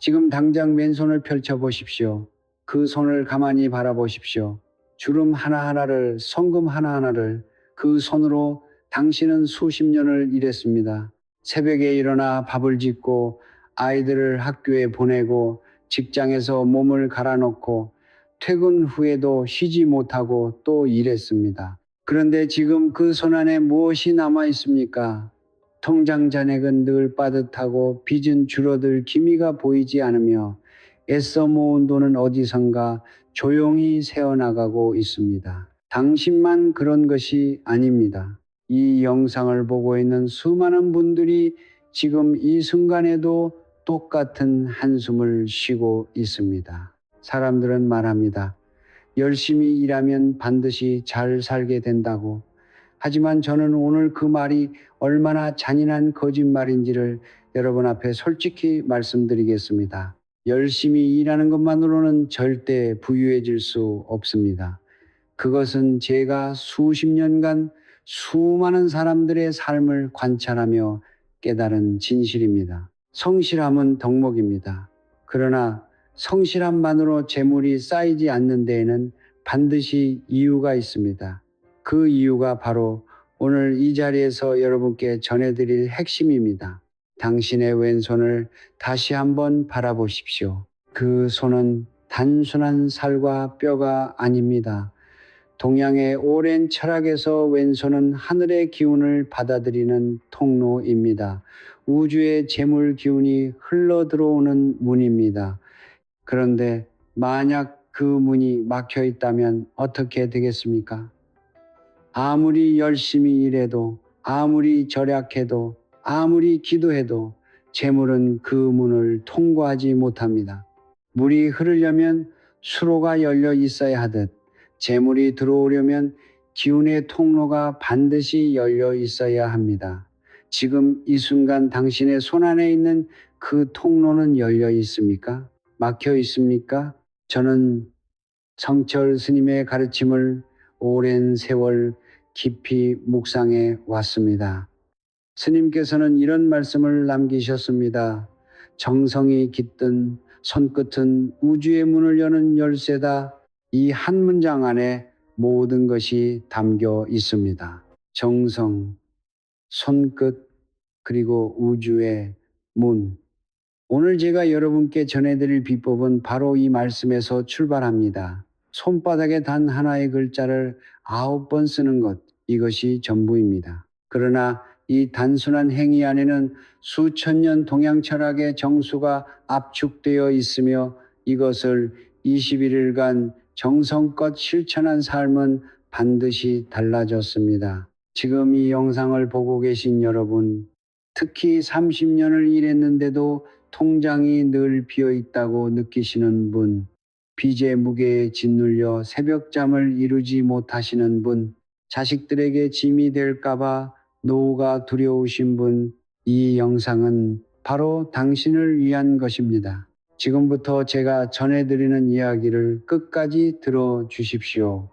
지금 당장 왼손을 펼쳐 보십시오. 그 손을 가만히 바라보십시오. 주름 하나하나를, 성금 하나하나를 그 손으로 당신은 수십 년을 일했습니다. 새벽에 일어나 밥을 짓고 아이들을 학교에 보내고 직장에서 몸을 갈아놓고 퇴근 후에도 쉬지 못하고 또 일했습니다. 그런데 지금 그 손 안에 무엇이 남아 있습니까? 통장 잔액은 늘 빠듯하고 빚은 줄어들 기미가 보이지 않으며 애써 모은 돈은 어디선가 조용히 새어나가고 있습니다. 당신만 그런 것이 아닙니다. 이 영상을 보고 있는 수많은 분들이 지금 이 순간에도 똑같은 한숨을 쉬고 있습니다. 사람들은 말합니다. 열심히 일하면 반드시 잘 살게 된다고. 하지만 저는 오늘 그 말이 얼마나 잔인한 거짓말인지를 여러분 앞에 솔직히 말씀드리겠습니다. 열심히 일하는 것만으로는 절대 부유해질 수 없습니다. 그것은 제가 수십 년간 수많은 사람들의 삶을 관찰하며 깨달은 진실입니다. 성실함은 덕목입니다. 그러나 성실함만으로 재물이 쌓이지 않는 데에는 반드시 이유가 있습니다. 그 이유가 바로 오늘 이 자리에서 여러분께 전해드릴 핵심입니다. 당신의 왼손을 다시 한번 바라보십시오. 그 손은 단순한 살과 뼈가 아닙니다. 동양의 오랜 철학에서 왼손은 하늘의 기운을 받아들이는 통로입니다. 우주의 재물 기운이 흘러 들어오는 문입니다. 그런데 만약 그 문이 막혀 있다면 어떻게 되겠습니까? 아무리 열심히 일해도, 아무리 절약해도, 아무리 기도해도 재물은 그 문을 통과하지 못합니다. 물이 흐르려면 수로가 열려 있어야 하듯 재물이 들어오려면 기운의 통로가 반드시 열려 있어야 합니다. 지금 이 순간 당신의 손 안에 있는 그 통로는 열려 있습니까? 막혀 있습니까? 저는 성철 스님의 가르침을 오랜 세월 깊이 묵상해 왔습니다. 스님께서는 이런 말씀을 남기셨습니다. 정성이 깃든 손끝은 우주의 문을 여는 열쇠다. 이 한 문장 안에 모든 것이 담겨 있습니다. 정성, 손끝, 그리고 우주의 문. 오늘 제가 여러분께 전해드릴 비법은 바로 이 말씀에서 출발합니다. 손바닥에 단 하나의 글자를 9번 쓰는 것, 이것이 전부입니다. 그러나 이 단순한 행위 안에는 수천 년 동양 철학의 정수가 압축되어 있으며 이것을 21일간 정성껏 실천한 삶은 반드시 달라졌습니다. 지금 이 영상을 보고 계신 여러분, 특히 30년을 일했는데도 통장이 늘 비어 있다고 느끼시는 분, 빚의 무게에 짓눌려 새벽잠을 이루지 못하시는 분, 자식들에게 짐이 될까봐 노후가 두려우신 분, 이 영상은 바로 당신을 위한 것입니다. 지금부터 제가 전해드리는 이야기를 끝까지 들어주십시오.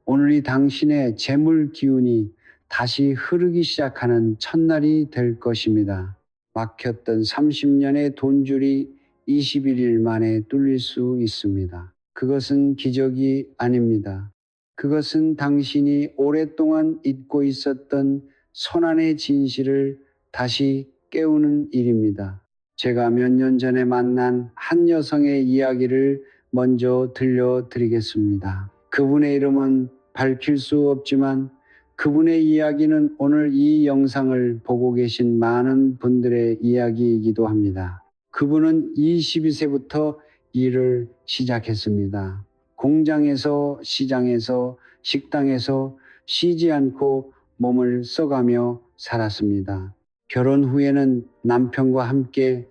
오늘이 당신의 재물 기운이 다시 흐르기 시작하는 첫날이 될 것입니다. 막혔던 30년의 돈줄이 21일 만에 뚫릴 수 있습니다. 그것은 기적이 아닙니다. 그것은 당신이 오랫동안 잊고 있었던 손안의 진실을 다시 깨우는 일입니다. 제가 몇 년 전에 만난 한 여성의 이야기를 먼저 들려드리겠습니다. 그분의 이름은 밝힐 수 없지만 그분의 이야기는 오늘 이 영상을 보고 계신 많은 분들의 이야기이기도 합니다. 그분은 22세부터 일을 시작했습니다. 공장에서, 시장에서, 식당에서 쉬지 않고 몸을 써가며 살았습니다. 결혼 후에는 남편과 함께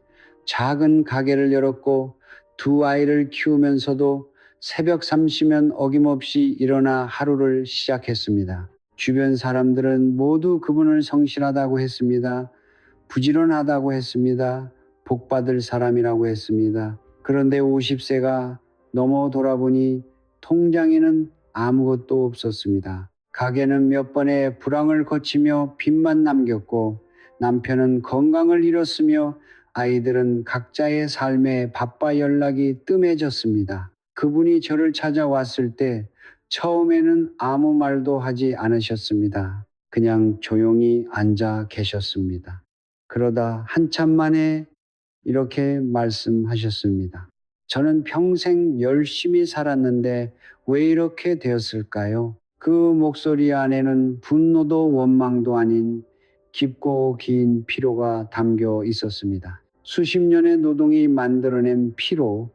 작은 가게를 열었고 두 아이를 키우면서도 새벽 3시면 어김없이 일어나 하루를 시작했습니다. 주변 사람들은 모두 그분을 성실하다고 했습니다. 부지런하다고 했습니다. 복받을 사람이라고 했습니다. 그런데 50세가 넘어 돌아보니 통장에는 아무것도 없었습니다. 가게는 몇 번의 불황을 거치며 빚만 남겼고 남편은 건강을 잃었으며 아이들은 각자의 삶에 바빠 연락이 뜸해졌습니다. 그분이 저를 찾아왔을 때 처음에는 아무 말도 하지 않으셨습니다. 그냥 조용히 앉아 계셨습니다. 그러다 한참 만에 이렇게 말씀하셨습니다. 저는 평생 열심히 살았는데 왜 이렇게 되었을까요? 그 목소리 안에는 분노도 원망도 아닌 깊고 긴 피로가 담겨 있었습니다. 수십 년의 노동이 만들어낸 피로,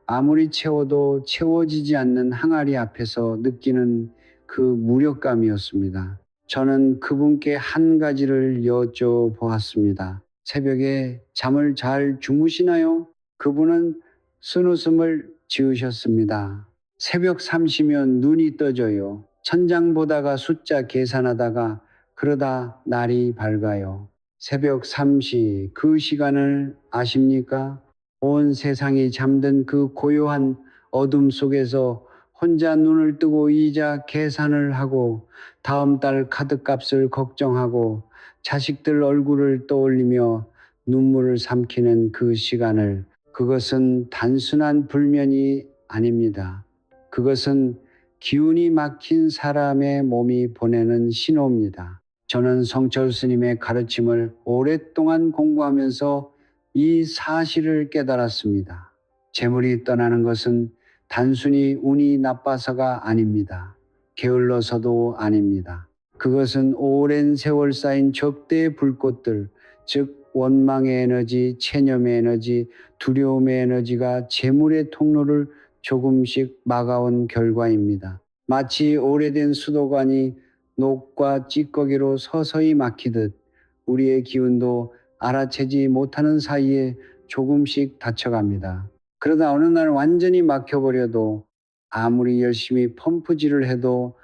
아무리 채워도 채워지지 않는 항아리 앞에서 느끼는 그 무력감이었습니다. 저는 그분께 한 가지를 여쭤보았습니다. 새벽에 잠을 잘 주무시나요? 그분은 쓴웃음을 지으셨습니다. 새벽 3시면 눈이 떠져요. 천장 보다가 숫자 계산하다가 그러다 날이 밝아요. 새벽 3시 그 시간을 아십니까? 온 세상이 잠든 그 고요한 어둠 속에서 혼자 눈을 뜨고 이자 계산을 하고 다음 달 카드값을 걱정하고 자식들 얼굴을 떠올리며 눈물을 삼키는 그 시간을, 그것은 단순한 불면이 아닙니다. 그것은 기운이 막힌 사람의 몸이 보내는 신호입니다. 저는 성철 스님의 가르침을 오랫동안 공부하면서 이 사실을 깨달았습니다. 재물이 떠나는 것은 단순히 운이 나빠서가 아닙니다. 게을러서도 아닙니다. 그것은 오랜 세월 쌓인 적대의 불꽃들, 즉 원망의 에너지, 체념의 에너지, 두려움의 에너지가 재물의 통로를 조금씩 막아온 결과입니다. 마치 오래된 수도관이 녹과 찌꺼기로 서서히 막히듯 우리의 기운도 알아채지 못하는 사이에 조금씩 닫혀갑니다. 그러다 어느 날 완전히 막혀버려도 아무리 열심히 펌프질을 해도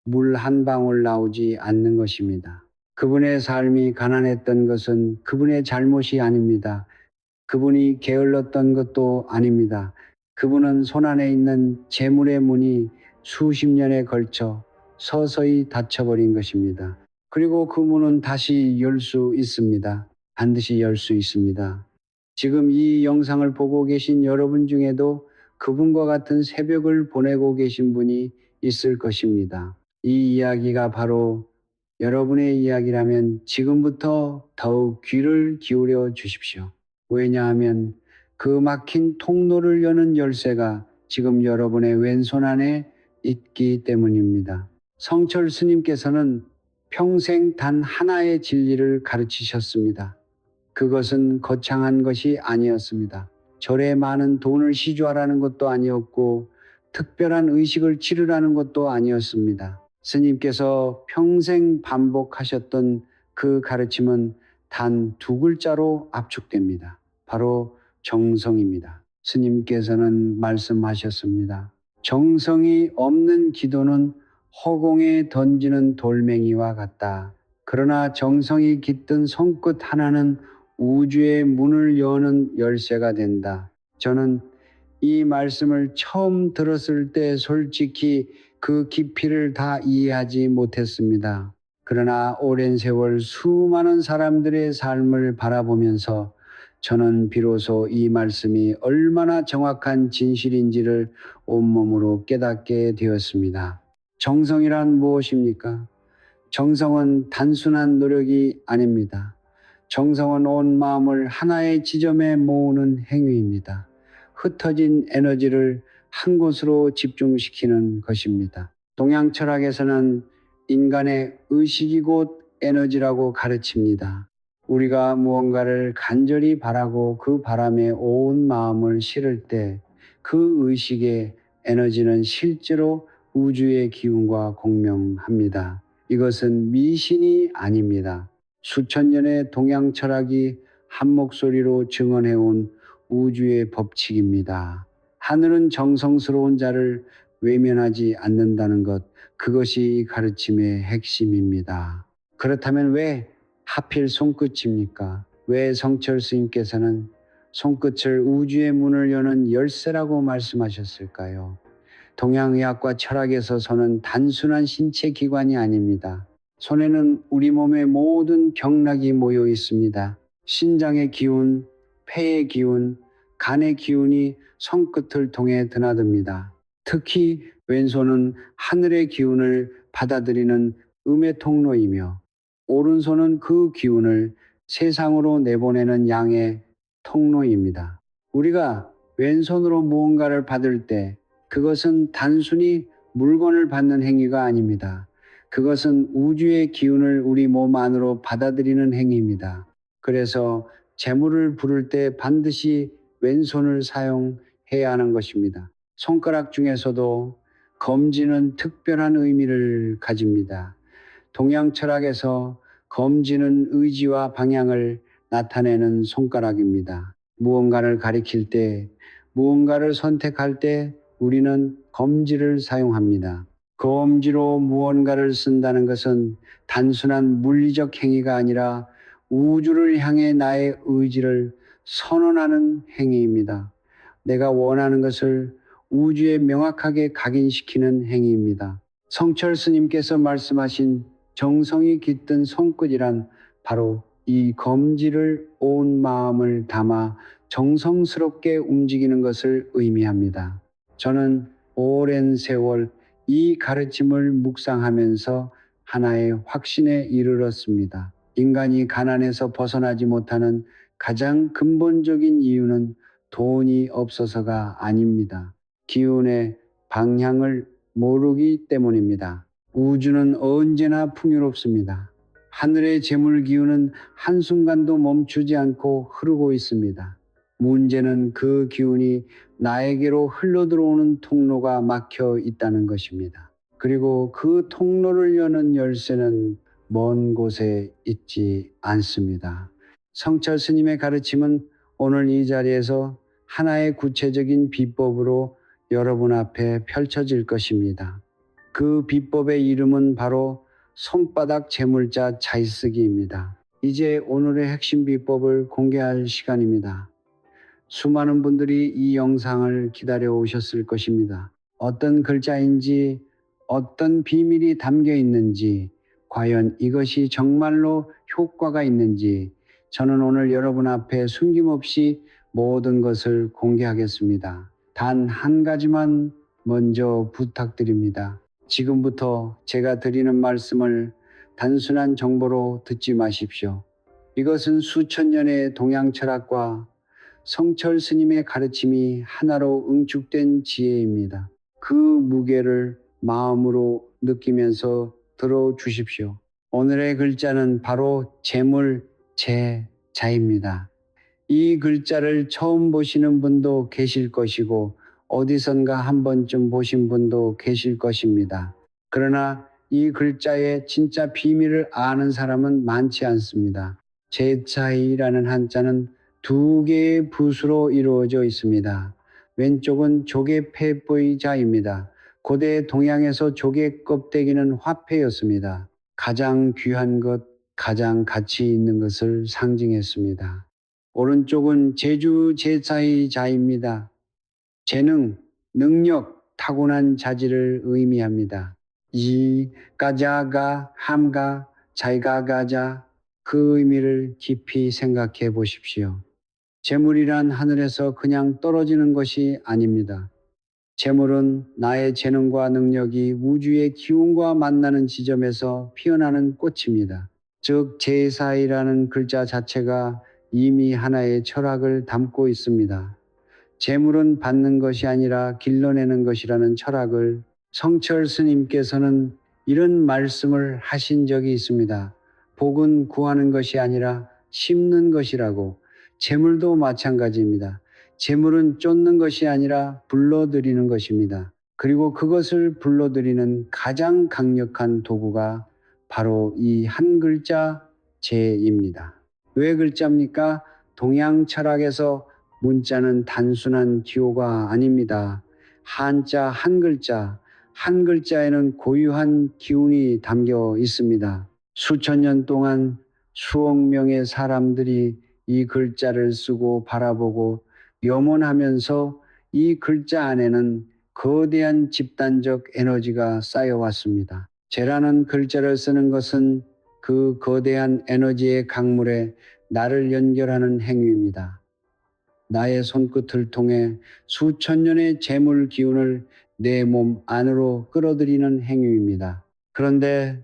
물 한 방울 나오지 않는 것입니다. 그분의 삶이 가난했던 것은 그분의 잘못이 아닙니다. 그분이 게을렀던 것도 아닙니다. 그분은 손안에 있는 재물의 문이 수십 년에 걸쳐 서서히 닫혀버린 것입니다. 그리고 그 문은 다시 열 수 있습니다. 반드시 열 수 있습니다. 지금 이 영상을 보고 계신 여러분 중에도 그분과 같은 새벽을 보내고 계신 분이 있을 것입니다. 이 이야기가 바로 여러분의 이야기라면 지금부터 더욱 귀를 기울여 주십시오. 왜냐하면 그 막힌 통로를 여는 열쇠가 지금 여러분의 왼손 안에 있기 때문입니다. 성철 스님께서는 평생 단 하나의 진리를 가르치셨습니다. 그것은 거창한 것이 아니었습니다. 절에 많은 돈을 시주하라는 것도 아니었고 특별한 의식을 치르라는 것도 아니었습니다. 스님께서 평생 반복하셨던 그 가르침은 단 두 글자로 압축됩니다. 바로 정성입니다. 스님께서는 말씀하셨습니다. 정성이 없는 기도는 허공에 던지는 돌멩이와 같다. 그러나 정성이 깃든 손끝 하나는 우주의 문을 여는 열쇠가 된다. 저는 이 말씀을 처음 들었을 때 솔직히 그 깊이를 다 이해하지 못했습니다. 그러나 오랜 세월 수많은 사람들의 삶을 바라보면서 저는 비로소 이 말씀이 얼마나 정확한 진실인지를 온몸으로 깨닫게 되었습니다. 정성이란 무엇입니까? 정성은 단순한 노력이 아닙니다. 정성은 온 마음을 하나의 지점에 모으는 행위입니다. 흩어진 에너지를 한 곳으로 집중시키는 것입니다. 동양 철학에서는 인간의 의식이 곧 에너지라고 가르칩니다. 우리가 무언가를 간절히 바라고 그 바람에 온 마음을 실을 때 그 의식의 에너지는 실제로 우주의 기운과 공명합니다. 이것은 미신이 아닙니다. 수천 년의 동양 철학이 한 목소리로 증언해온 우주의 법칙입니다. 하늘은 정성스러운 자를 외면하지 않는다는 것, 그것이 이 가르침의 핵심입니다. 그렇다면 왜 하필 손끝입니까? 왜 성철 스님께서는 손끝을 우주의 문을 여는 열쇠라고 말씀하셨을까요? 동양의학과 철학에서 손은 단순한 신체 기관이 아닙니다. 손에는 우리 몸의 모든 경락이 모여 있습니다. 신장의 기운, 폐의 기운, 간의 기운이 손끝을 통해 드나듭니다. 특히 왼손은 하늘의 기운을 받아들이는 음의 통로이며 오른손은 그 기운을 세상으로 내보내는 양의 통로입니다. 우리가 왼손으로 무언가를 받을 때 그것은 단순히 물건을 받는 행위가 아닙니다. 그것은 우주의 기운을 우리 몸 안으로 받아들이는 행위입니다. 그래서 재물을 부를 때 반드시 왼손을 사용해야 하는 것입니다. 손가락 중에서도 검지는 특별한 의미를 가집니다. 동양 철학에서 검지는 의지와 방향을 나타내는 손가락입니다. 무언가를 가리킬 때, 무언가를 선택할 때 우리는 검지를 사용합니다. 검지로 무언가를 쓴다는 것은 단순한 물리적 행위가 아니라 우주를 향해 나의 의지를 선언하는 행위입니다. 내가 원하는 것을 우주에 명확하게 각인시키는 행위입니다. 성철 스님께서 말씀하신 정성이 깃든 손끝이란 바로 이 검지를 온 마음을 담아 정성스럽게 움직이는 것을 의미합니다. 저는 오랜 세월 이 가르침을 묵상하면서 하나의 확신에 이르렀습니다. 인간이 가난에서 벗어나지 못하는 가장 근본적인 이유는 돈이 없어서가 아닙니다. 기운의 방향을 모르기 때문입니다. 우주는 언제나 풍요롭습니다. 하늘의 재물 기운은 한순간도 멈추지 않고 흐르고 있습니다. 문제는 그 기운이 나에게로 흘러들어오는 통로가 막혀 있다는 것입니다. 그리고 그 통로를 여는 열쇠는 먼 곳에 있지 않습니다. 성철 스님의 가르침은 오늘 이 자리에서 하나의 구체적인 비법으로 여러분 앞에 펼쳐질 것입니다. 그 비법의 이름은 바로 손바닥 재물자 자의쓰기입니다. 이제 오늘의 핵심 비법을 공개할 시간입니다. 수많은 분들이 이 영상을 기다려 오셨을 것입니다. 어떤 글자인지, 어떤 비밀이 담겨 있는지, 과연 이것이 정말로 효과가 있는지 저는 오늘 여러분 앞에 숨김없이 모든 것을 공개하겠습니다. 단 한 가지만 먼저 부탁드립니다. 지금부터 제가 드리는 말씀을 단순한 정보로 듣지 마십시오. 이것은 수천 년의 동양 철학과 성철 스님의 가르침이 하나로 응축된 지혜입니다. 그 무게를 마음으로 느끼면서 들어주십시오. 오늘의 글자는 바로 재물, 재자입니다. 이 글자를 처음 보시는 분도 계실 것이고 어디선가 한 번쯤 보신 분도 계실 것입니다. 그러나 이 글자의 진짜 비밀을 아는 사람은 많지 않습니다. 재자이라는 한자는 두 개의 붓으로 이루어져 있습니다. 왼쪽은 조개 폐뿌의 자입니다. 고대 동양에서 조개 껍데기는 화폐였습니다. 가장 귀한 것, 가장 가치 있는 것을 상징했습니다. 오른쪽은 제주 제자의 자입니다. 재능, 능력, 타고난 자질을 의미합니다. 이, 가자가, 함가, 자이가가자 그 의미를 깊이 생각해 보십시오. 재물이란 하늘에서 그냥 떨어지는 것이 아닙니다. 재물은 나의 재능과 능력이 우주의 기운과 만나는 지점에서 피어나는 꽃입니다. 즉 제사이라는 글자 자체가 이미 하나의 철학을 담고 있습니다. 재물은 받는 것이 아니라 길러내는 것이라는 철학을 성철 스님께서는 이런 말씀을 하신 적이 있습니다. 복은 구하는 것이 아니라 심는 것이라고. 재물도 마찬가지입니다. 재물은 쫓는 것이 아니라 불러들이는 것입니다. 그리고 그것을 불러들이는 가장 강력한 도구가 바로 이 한 글자 재입니다. 왜 글자입니까? 동양 철학에서 문자는 단순한 기호가 아닙니다. 한자 한 글자, 한 글자에는 고유한 기운이 담겨 있습니다. 수천 년 동안 수억 명의 사람들이 이 글자를 쓰고 바라보고 염원하면서 이 글자 안에는 거대한 집단적 에너지가 쌓여왔습니다. 재라는 글자를 쓰는 것은 그 거대한 에너지의 강물에 나를 연결하는 행위입니다. 나의 손끝을 통해 수천 년의 재물 기운을 내 몸 안으로 끌어들이는 행위입니다. 그런데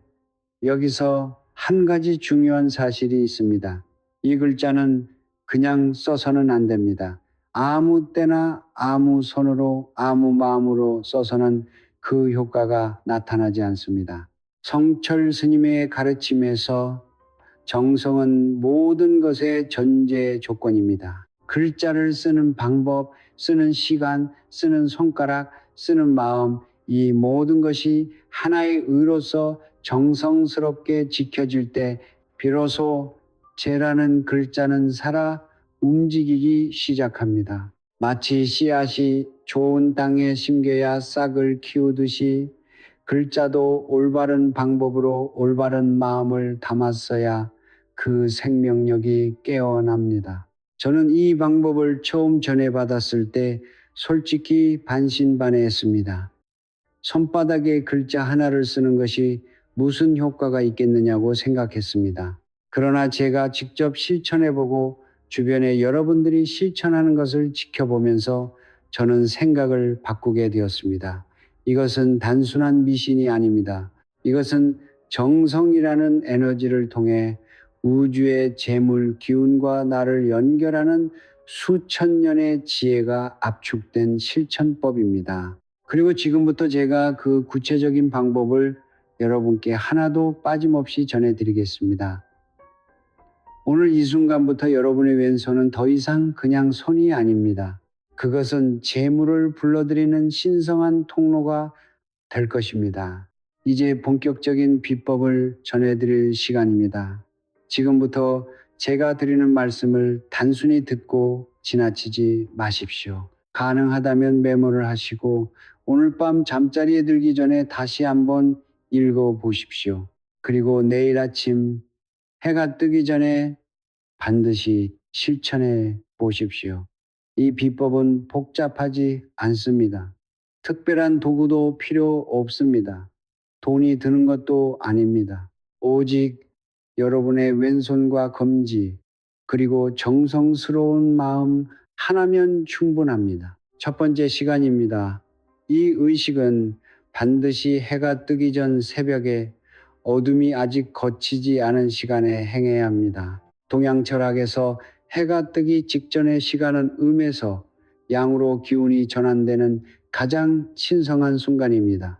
여기서 한 가지 중요한 사실이 있습니다. 이 글자는 그냥 써서는 안 됩니다. 아무 때나 아무 손으로 아무 마음으로 써서는 그 효과가 나타나지 않습니다. 성철 스님의 가르침에서 정성은 모든 것의 전제 조건입니다. 글자를 쓰는 방법, 쓰는 시간, 쓰는 손가락, 쓰는 마음, 이 모든 것이 하나의 의로서 정성스럽게 지켜질 때 비로소 재라는 글자는 살아 움직이기 시작합니다. 마치 씨앗이 좋은 땅에 심겨야 싹을 키우듯이 글자도 올바른 방법으로 올바른 마음을 담았어야 그 생명력이 깨어납니다. 저는 이 방법을 처음 전해받았을 때 솔직히 반신반의했습니다. 손바닥에 글자 하나를 쓰는 것이 무슨 효과가 있겠느냐고 생각했습니다. 그러나 제가 직접 실천해보고 주변에 여러분들이 실천하는 것을 지켜보면서 저는 생각을 바꾸게 되었습니다. 이것은 단순한 미신이 아닙니다. 이것은 정성이라는 에너지를 통해 우주의 재물 기운과 나를 연결하는 수천 년의 지혜가 압축된 실천법입니다. 그리고 지금부터 제가 그 구체적인 방법을 여러분께 하나도 빠짐없이 전해드리겠습니다. 오늘 이 순간부터 여러분의 왼손은 더 이상 그냥 손이 아닙니다. 그것은 재물을 불러들이는 신성한 통로가 될 것입니다. 이제 본격적인 비법을 전해드릴 시간입니다. 지금부터 제가 드리는 말씀을 단순히 듣고 지나치지 마십시오. 가능하다면 메모를 하시고 오늘 밤 잠자리에 들기 전에 다시 한번 읽어보십시오. 그리고 내일 아침 해가 뜨기 전에 반드시 실천해 보십시오. 이 비법은 복잡하지 않습니다. 특별한 도구도 필요 없습니다. 돈이 드는 것도 아닙니다. 오직 여러분의 왼손과 검지, 그리고 정성스러운 마음 하나면 충분합니다. 첫 번째 시간입니다. 이 의식은 반드시 해가 뜨기 전 새벽에 어둠이 아직 걷히지 않은 시간에 행해야 합니다. 동양 철학에서 해가 뜨기 직전의 시간은 음에서 양으로 기운이 전환되는 가장 신성한 순간입니다.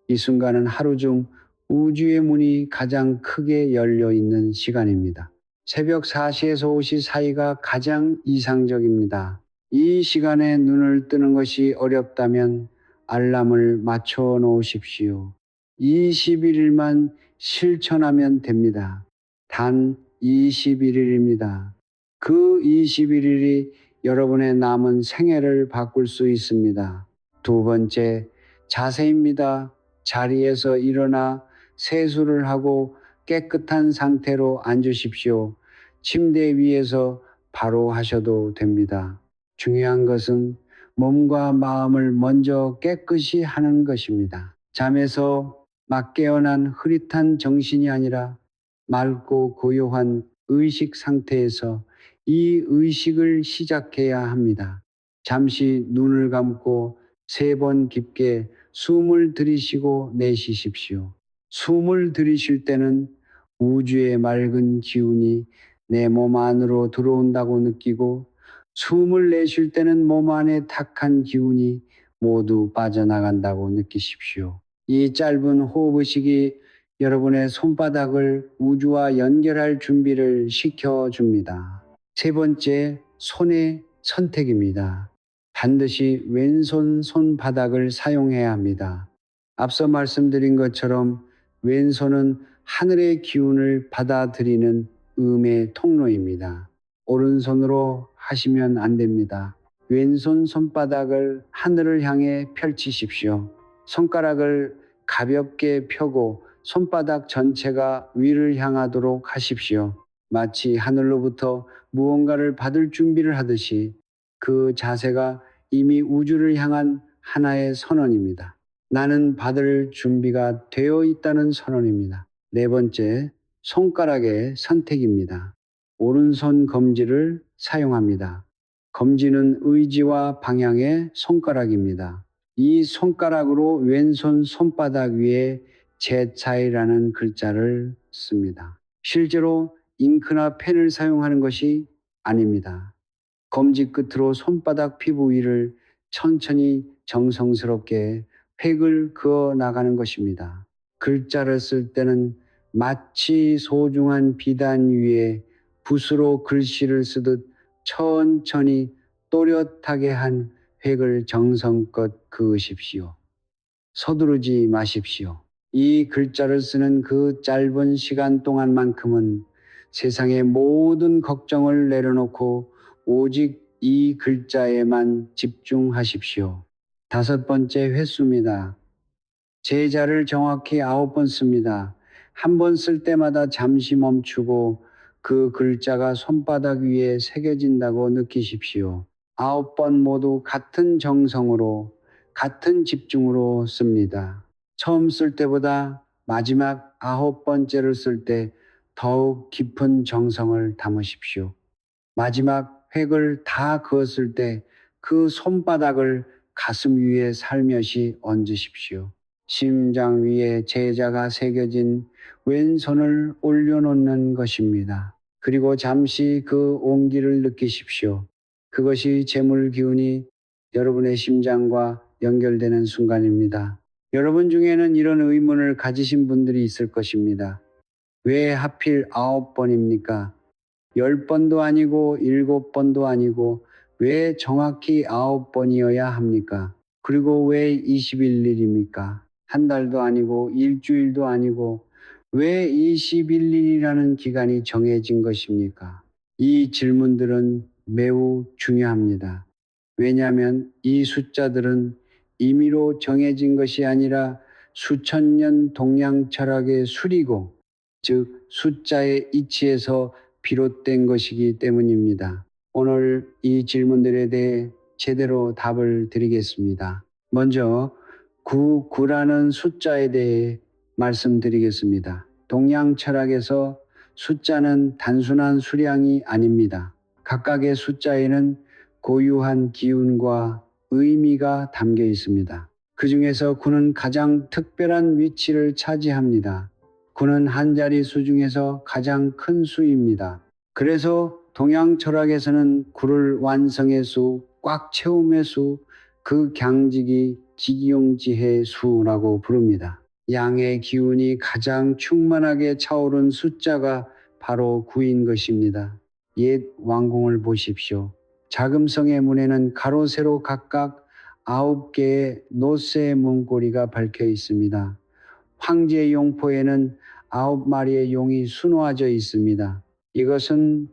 이 순간은 하루 중 우주의 문이 가장 크게 열려 있는 시간입니다. 새벽 4시에서 5시 사이가 가장 이상적입니다. 이 시간에 눈을 뜨는 것이 어렵다면 알람을 맞춰 놓으십시오. 21일만 실천하면 됩니다. 단 21일입니다. 그 21일이 여러분의 남은 생애를 바꿀 수 있습니다. 두 번째, 자세입니다. 자리에서 일어나 세수를 하고 깨끗한 상태로 앉으십시오. 침대 위에서 바로 하셔도 됩니다. 중요한 것은 몸과 마음을 먼저 깨끗이 하는 것입니다. 잠에서 막 깨어난 흐릿한 정신이 아니라 맑고 고요한 의식 상태에서 이 의식을 시작해야 합니다. 잠시 눈을 감고 3번 깊게 숨을 들이쉬고 내쉬십시오. 숨을 들이쉴 때는 우주의 맑은 기운이 내 몸 안으로 들어온다고 느끼고, 숨을 내쉴 때는 몸 안에 탁한 기운이 모두 빠져나간다고 느끼십시오. 이 짧은 호흡의식이 여러분의 손바닥을 우주와 연결할 준비를 시켜줍니다. 세 번째, 손의 선택입니다. 반드시 왼손 손바닥을 사용해야 합니다. 앞서 말씀드린 것처럼 왼손은 하늘의 기운을 받아들이는 음의 통로입니다. 오른손으로 하시면 안 됩니다. 왼손 손바닥을 하늘을 향해 펼치십시오. 손가락을 가볍게 펴고 손바닥 전체가 위를 향하도록 하십시오. 마치 하늘로부터 무언가를 받을 준비를 하듯이 그 자세가 이미 우주를 향한 하나의 선언입니다. 나는 받을 준비가 되어 있다는 선언입니다. 네 번째, 손가락의 선택입니다. 오른손 검지를 사용합니다. 검지는 의지와 방향의 손가락입니다. 이 손가락으로 왼손 손바닥 위에 제차이라는 글자를 씁니다. 실제로 잉크나 펜을 사용하는 것이 아닙니다. 검지 끝으로 손바닥 피부 위를 천천히 정성스럽게 획을 그어 나가는 것입니다. 글자를 쓸 때는 마치 소중한 비단 위에 붓으로 글씨를 쓰듯 천천히 또렷하게 한 획을 정성껏 그으십시오. 서두르지 마십시오. 이 글자를 쓰는 그 짧은 시간 동안만큼은 세상의 모든 걱정을 내려놓고 오직 이 글자에만 집중하십시오. 5번째 횟수입니다. 제자를 정확히 9번 씁니다. 한 번 쓸 때마다 잠시 멈추고 그 글자가 손바닥 위에 새겨진다고 느끼십시오. 9번 모두 같은 정성으로, 같은 집중으로 씁니다. 처음 쓸 때보다 마지막 9번째를 쓸 때 더욱 깊은 정성을 담으십시오. 마지막 획을 다 그었을 때 그 손바닥을 가슴 위에 살며시 얹으십시오. 심장 위에 제자가 새겨진 왼손을 올려놓는 것입니다. 그리고 잠시 그 온기를 느끼십시오. 그것이 재물 기운이 여러분의 심장과 연결되는 순간입니다. 여러분 중에는 이런 의문을 가지신 분들이 있을 것입니다. 왜 하필 9번입니까? 10번도 아니고 7번도 아니고 왜 정확히 9번이어야 합니까? 그리고 왜 21일입니까? 한 달도 아니고 일주일도 아니고 왜 21일이라는 기간이 정해진 것입니까? 이 질문들은 매우 중요합니다. 왜냐하면 이 숫자들은 임의로 정해진 것이 아니라 수천 년 동양 철학의 수리고, 즉 숫자의 이치에서 비롯된 것이기 때문입니다. 오늘 이 질문들에 대해 제대로 답을 드리겠습니다. 먼저 99라는 숫자에 대해 말씀드리겠습니다. 동양 철학에서 숫자는 단순한 수량이 아닙니다. 각각의 숫자에는 고유한 기운과 의미가 담겨 있습니다. 그 중에서 9는 가장 특별한 위치를 차지합니다. 9는 한 자릿수 중에서 가장 큰 수입니다. 그래서 동양 철학에서는 9를 완성의 수, 꽉 채움의 수, 그 강직이 기용지의 수라고 부릅니다. 양의 기운이 가장 충만하게 차오른 숫자가 바로 9인 것입니다. 옛 왕궁을 보십시오. 자금성의 문에는 가로 세로 각각 9개의 노쇠 문고리가 박혀 있습니다. 황제 용포에는 9마리의 용이 수놓아져 있습니다. 이것은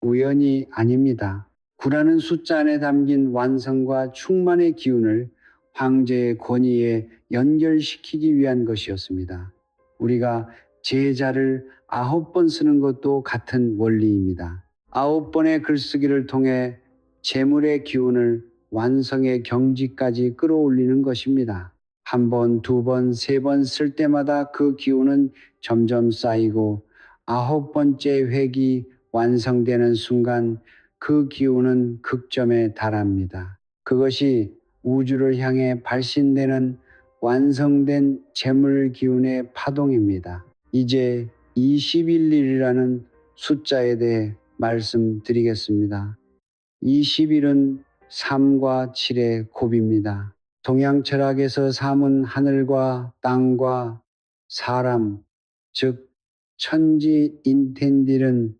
우연이 아닙니다. 9라는 숫자 안에 담긴 완성과 충만의 기운을 황제의 권위에 연결시키기 위한 것이었습니다. 우리가 제자를 9번 쓰는 것도 같은 원리입니다. 9번의 글쓰기를 통해 재물의 기운을 완성의 경지까지 끌어올리는 것입니다. 한 번, 두 번, 세 번 쓸 때마다 그 기운은 점점 쌓이고 9번째 획이 완성되는 순간 그 기운은 극점에 달합니다. 그것이 우주를 향해 발신되는 완성된 재물 기운의 파동입니다. 이제 21일이라는 숫자에 대해 말씀드리겠습니다. 20일은 3과 7의 곱입니다. 동양 철학에서 3은 하늘과 땅과 사람, 즉 천지 인텐딜은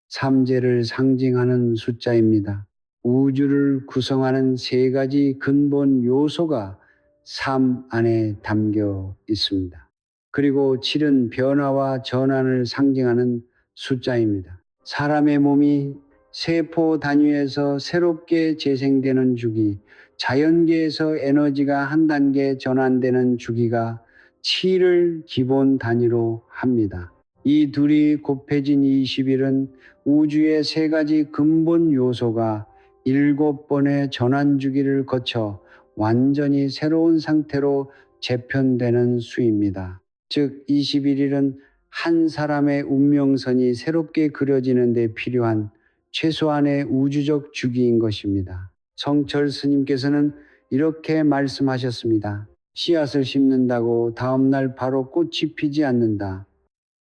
삼재를 상징하는 숫자입니다. 우주를 구성하는 3가지 근본 요소가 삶 안에 담겨 있습니다. 그리고 7은 변화와 전환을 상징하는 숫자입니다. 사람의 몸이 세포 단위에서 새롭게 재생되는 주기, 자연계에서 에너지가 한 단계 전환되는 주기가 7을 기본 단위로 합니다. 이 둘이 곱해진 20일은 우주의 3가지 근본 요소가 7번의 전환 주기를 거쳐 완전히 새로운 상태로 재편되는 수입니다. 즉 21일은 한 사람의 운명선이 새롭게 그려지는 데 필요한 최소한의 우주적 주기인 것입니다. 성철 스님께서는 이렇게 말씀하셨습니다. 씨앗을 심는다고 다음날 바로 꽃이 피지 않는다.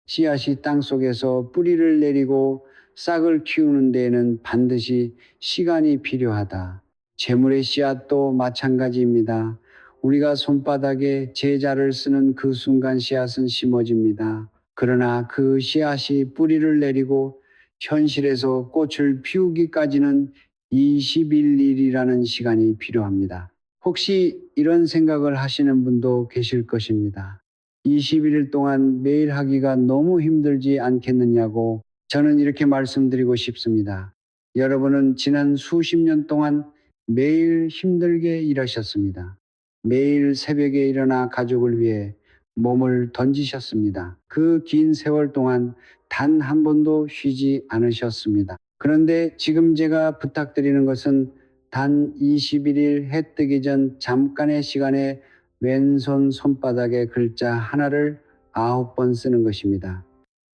씨앗이 땅속에서 뿌리를 내리고 싹을 키우는 데에는 반드시 시간이 필요하다. 재물의 씨앗도 마찬가지입니다. 우리가 손바닥에 제자를 쓰는 그 순간 씨앗은 심어집니다. 그러나 그 씨앗이 뿌리를 내리고 현실에서 꽃을 피우기까지는 21일이라는 시간이 필요합니다. 혹시 이런 생각을 하시는 분도 계실 것입니다. 21일 동안 매일 하기가 너무 힘들지 않겠느냐고 저는 이렇게 말씀드리고 싶습니다. 여러분은 지난 수십 년 동안 매일 힘들게 일하셨습니다. 매일 새벽에 일어나 가족을 위해 몸을 던지셨습니다. 그 긴 세월 동안 단 한 번도 쉬지 않으셨습니다. 그런데 지금 제가 부탁드리는 것은 단 21일 해 뜨기 전 잠깐의 시간에 왼손 손바닥에 글자 하나를 9번 쓰는 것입니다.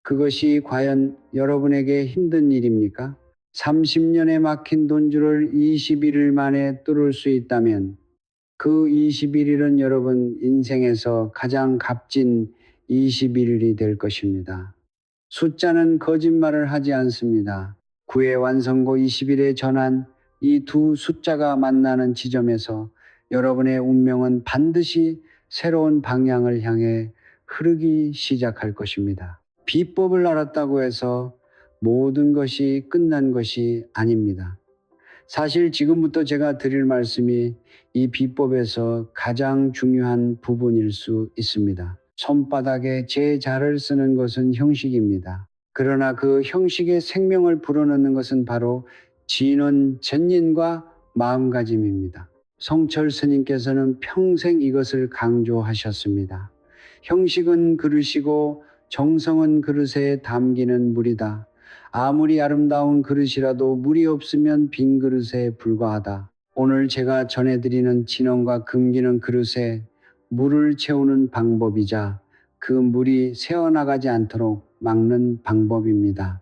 그것이 과연 여러분에게 힘든 일입니까? 30년에 막힌 돈줄을 21일 만에 뚫을 수 있다면 그 21일은 여러분 인생에서 가장 값진 21일이 될 것입니다. 숫자는 거짓말을 하지 않습니다. 구의 완성고 20일에 전한 이 두 숫자가 만나는 지점에서 여러분의 운명은 반드시 새로운 방향을 향해 흐르기 시작할 것입니다. 비법을 알았다고 해서 모든 것이 끝난 것이 아닙니다. 사실 지금부터 제가 드릴 말씀이 이 비법에서 가장 중요한 부분일 수 있습니다. 손바닥에 제자를 쓰는 것은 형식입니다. 그러나 그 형식에 생명을 불어넣는 것은 바로 진원 전인과 마음가짐입니다. 성철 스님께서는 평생 이것을 강조하셨습니다. 형식은 그릇이고 정성은 그릇에 담기는 물이다. 아무리 아름다운 그릇이라도 물이 없으면 빈 그릇에 불과하다. 오늘 제가 전해드리는 진원과 금기는 그릇에 물을 채우는 방법이자 그 물이 새어나가지 않도록 막는 방법입니다.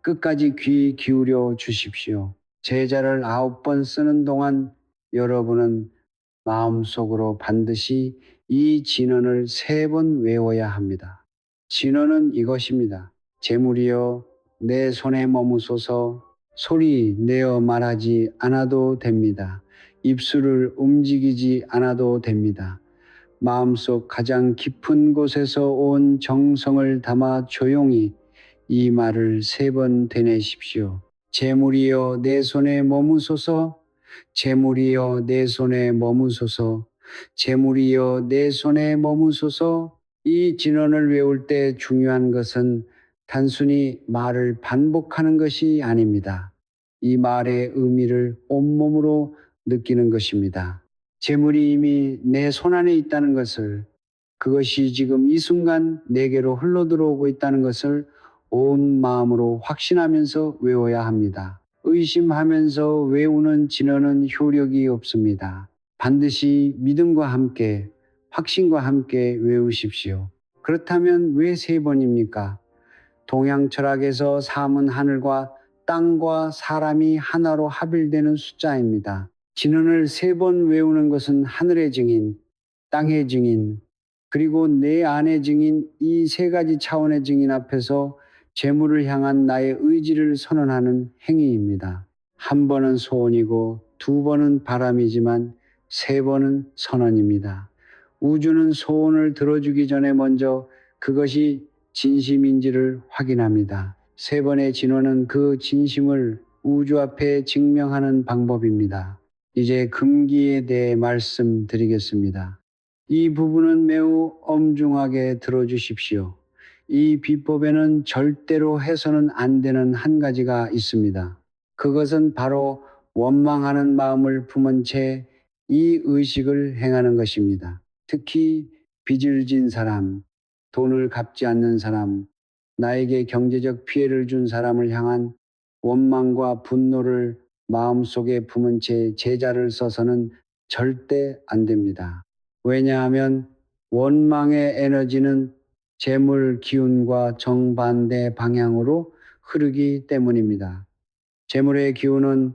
끝까지 귀 기울여 주십시오. 제자를 9번 쓰는 동안 여러분은 마음속으로 반드시 이 진언을 3번 외워야 합니다. 진언은 이것입니다. 재물이여 내 손에 머무소서. 소리 내어 말하지 않아도 됩니다. 입술을 움직이지 않아도 됩니다. 마음속 가장 깊은 곳에서 온 정성을 담아 조용히 이 말을 3번 되뇌십시오. 재물이여 내 손에 머무소서. 재물이여 내 손에 머무소서. 재물이여 내 손에 머무소서. 이 진언을 외울 때 중요한 것은 단순히 말을 반복하는 것이 아닙니다. 이 말의 의미를 온몸으로 느끼는 것입니다. 재물이 이미 내 손안에 있다는 것을, 그것이 지금 이 순간 내게로 흘러들어오고 있다는 것을 온 마음으로 확신하면서 외워야 합니다. 의심하면서 외우는 진언은 효력이 없습니다. 반드시 믿음과 함께, 확신과 함께 외우십시오. 그렇다면 왜 3번입니까? 동양 철학에서 삶은 하늘과 땅과 사람이 하나로 합일되는 숫자입니다. 진언을 3번 외우는 것은 하늘의 증인, 땅의 증인, 그리고 내 안의 증인, 이 3가지 차원의 증인 앞에서 재물을 향한 나의 의지를 선언하는 행위입니다. 한 번은 소원이고 2번은 바람이지만 3번은 선언입니다. 우주는 소원을 들어주기 전에 먼저 그것이 진심인지를 확인합니다. 3번의 진언은 그 진심을 우주 앞에 증명하는 방법입니다. 이제 금기에 대해 말씀드리겠습니다. 이 부분은 매우 엄중하게 들어주십시오. 이 비법에는 절대로 해서는 안 되는 한 가지가 있습니다. 그것은 바로 원망하는 마음을 품은 채 이 의식을 행하는 것입니다. 특히 빚을 진 사람, 돈을 갚지 않는 사람, 나에게 경제적 피해를 준 사람을 향한 원망과 분노를 마음속에 품은 채 제자를 써서는 절대 안 됩니다. 왜냐하면 원망의 에너지는 재물 기운과 정반대 방향으로 흐르기 때문입니다. 재물의 기운은